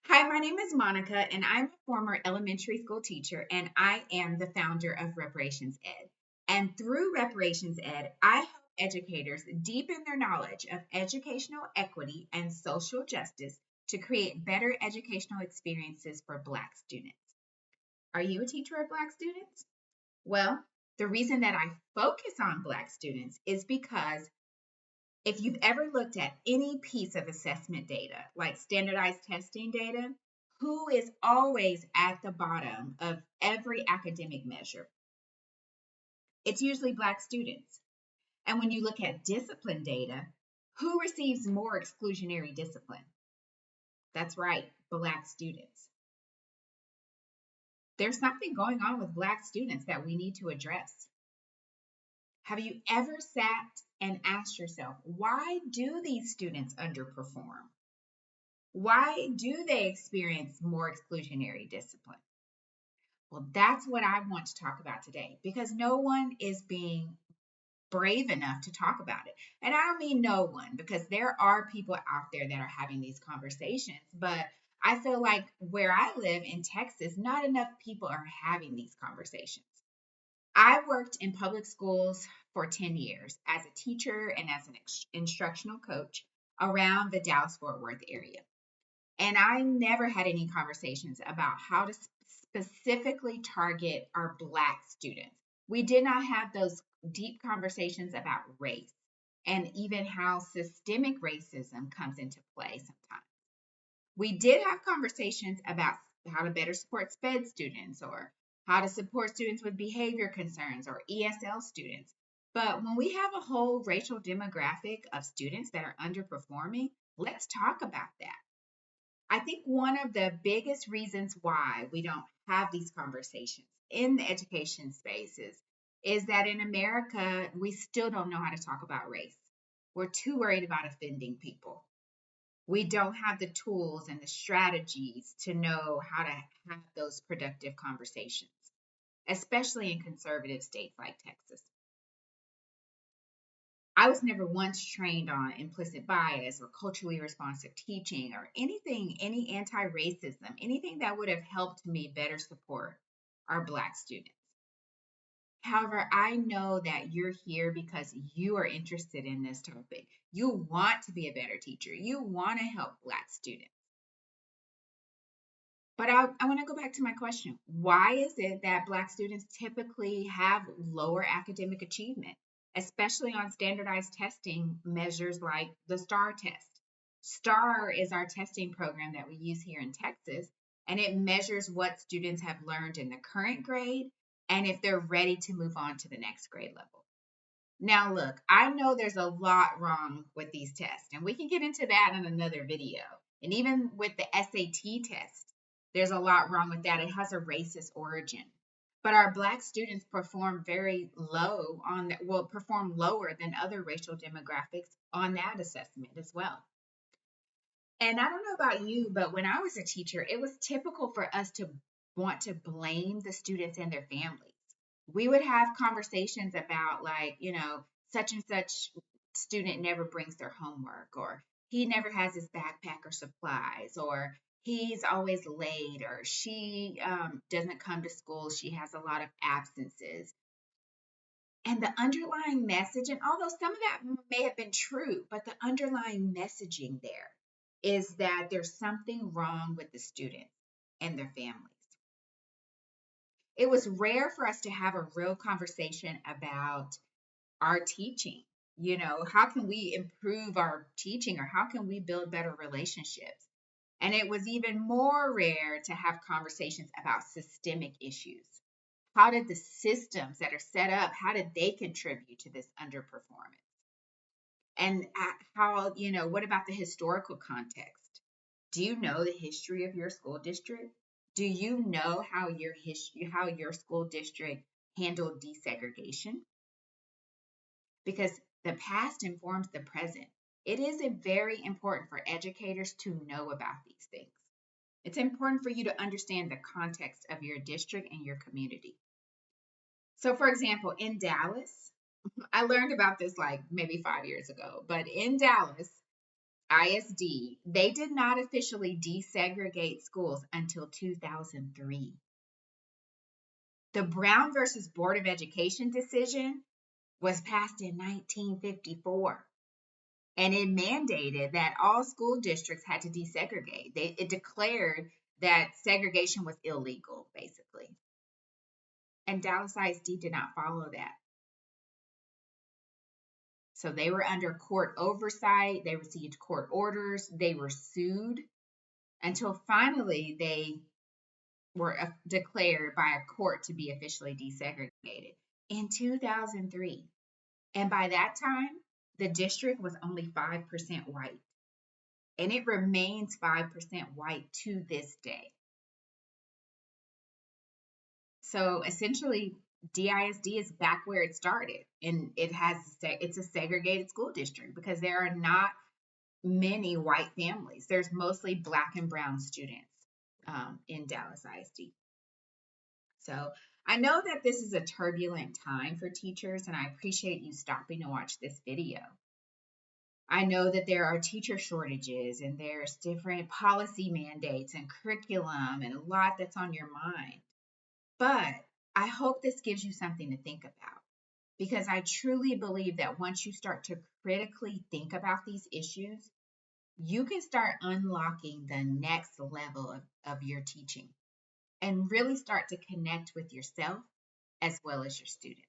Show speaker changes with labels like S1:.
S1: Hi, my name is Monica, and I'm a former elementary school teacher, and I am the founder of Reparations Ed. And through Reparations Ed, I help educators deepen their knowledge of educational equity and social justice to create better educational experiences for Black students. Are you a teacher of Black students? Well, the reason that I focus on Black students is because if you've ever looked at any piece of assessment data, like standardized testing data, who is always at the bottom of every academic measure? It's usually Black students. And when you look at discipline data, who receives more exclusionary discipline? That's right, Black students. There's something going on with Black students that we need to address. Have you ever sat and asked yourself, why do these students underperform? Why do they experience more exclusionary discipline? Well, that's what I want to talk about today because no one is being brave enough to talk about it. And I don't mean no one because there are people out there that are having these conversations, but I feel like where I live in Texas, not enough people are having these conversations. I worked in public schools for 10 years as a teacher and as an instructional coach around the Dallas Fort Worth area. And I never had any conversations about how to specifically target our Black students. We did not have those deep conversations about race and even how systemic racism comes into play sometimes. We did have conversations about how to better support SPED students or how to support students with behavior concerns or ESL students. But when we have a whole racial demographic of students that are underperforming, let's talk about that. I think one of the biggest reasons why we don't have these conversations in the education spaces is that in America, we still don't know how to talk about race. We're too worried about offending people. We don't have the tools and the strategies to know how to have those productive conversations, especially in conservative states like Texas. I was never once trained on implicit bias or culturally responsive teaching or anything, any anti racism, anything that would have helped me better support our Black students. However, I know that you're here because you are interested in this topic. You want to be a better teacher, you want to help Black students. But I want to go back to my question. Why is it that Black students typically have lower academic achievement, especially on standardized testing measures like the STAR test? STAR is our testing program that we use here in Texas, and it measures what students have learned in the current grade and if they're ready to move on to the next grade level. Now, look, I know there's a lot wrong with these tests, and we can get into that in another video. And even with the SAT test, there's a lot wrong with that. It has a racist origin. But our Black students perform very low on, will perform lower than other racial demographics on that assessment as well. And I don't know about you, but when I was a teacher, it was typical for us to want to blame the students and their families. We would have conversations about, like, such and such student never brings their homework, or he never has his backpack or supplies, or he's always late, or she doesn't come to school. She has a lot of absences. And the underlying message, and although some of that may have been true, but the underlying messaging there is that there's something wrong with the student and their families. It was rare for us to have a real conversation about our teaching. How can we improve our teaching or how can we build better relationships? And it was even more rare to have conversations about systemic issues. How did the systems that are set up, how did they contribute to this underperformance? And what about the historical context? Do you know the history of your school district? Do you know how your school district handled desegregation? Because the past informs the present. It is very important for educators to know about these things. It's important for you to understand the context of your district and your community. So, for example, in Dallas, I learned about this like maybe 5 years ago, but in Dallas, ISD, they did not officially desegregate schools until 2003. The Brown versus Board of Education decision was passed in 1954, and it mandated that all school districts had to desegregate. It declared that segregation was illegal, basically. And Dallas ISD did not follow that. So they were under court oversight, they received court orders, they were sued until finally they were declared by a court to be officially desegregated in 2003. And by that time, the district was only 5% white. And it remains 5% white to this day. So essentially, DISD is back where it started, and it's a segregated school district because there are not many white families. There's mostly Black and brown students in Dallas ISD. So I know that this is a turbulent time for teachers, and I appreciate you stopping to watch this video. I know that there are teacher shortages and there's different policy mandates and curriculum and a lot that's on your mind. But I hope this gives you something to think about, because I truly believe that once you start to critically think about these issues, you can start unlocking the next level of your teaching and really start to connect with yourself as well as your students.